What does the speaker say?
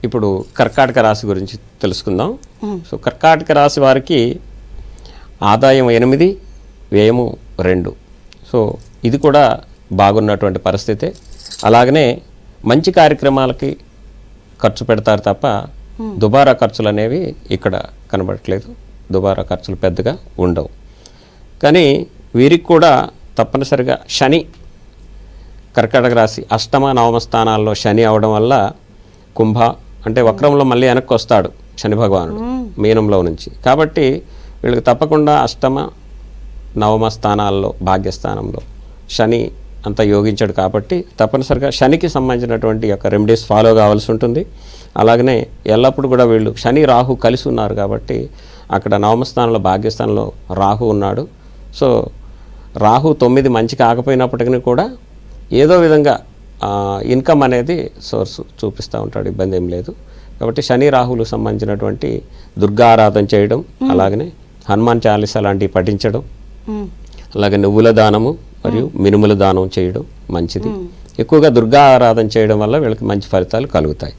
ఇప్పుడు కర్కాటక రాశి గురించి తెలుసుకుందాం. సో కర్కాటక రాశి వారికి ఆదాయం 8, వ్యయము 2. సో ఇది కూడా బాగున్నటువంటి పరిస్థితే. అలాగనే మంచి కార్యక్రమాలకి ఖర్చు పెడతారు తప్ప దుబారా ఖర్చులు అనేవి ఇక్కడ కనబడట్లేదు. దుబారా ఖర్చులు పెద్దగా ఉండవు. కానీ వీరికి కూడా తప్పనిసరిగా శని, కర్కాటక రాశి అష్టమ నవమ స్థానాల్లో శని అవడం వల్ల కుంభ అంటే వక్రంలో మళ్ళీ వెనక్కి వస్తాడు శని భగవానుడు మీనంలో నుంచి. కాబట్టి వీళ్ళకి తప్పకుండా అష్టమ నవమ స్థానాల్లో భాగ్యస్థానంలో శని అంత యోగించాడు. కాబట్టి తప్పనిసరిగా శనికి సంబంధించినటువంటి యొక్క రెమెడీస్ ఫాలో కావాల్సి ఉంటుంది. అలాగనే ఎల్లప్పుడూ కూడా వీళ్ళు శని రాహు కలిసి ఉన్నారు కాబట్టి అక్కడ నవమ స్థానంలో భాగ్యస్థానంలో రాహు ఉన్నాడు. సో రాహు 9 మంచి కాకపోయినప్పటికీ కూడా ఏదో విధంగా ఇన్కమ్ అనేది సోర్స్ చూపిస్తూ ఉంటాడు, ఇబ్బంది ఏం లేదు. కాబట్టి శని రాహులకు సంబంధించినటువంటి దుర్గా ఆరాధన చేయడం, అలాగనే హనుమాన్ చాలీసా లాంటివి పఠించడం, అలాగే నువ్వుల దానము మరియు మినుముల దానం చేయడం మంచిది. ఎక్కువగా దుర్గా ఆరాధన చేయడం వల్ల వీళ్ళకి మంచి ఫలితాలు కలుగుతాయి.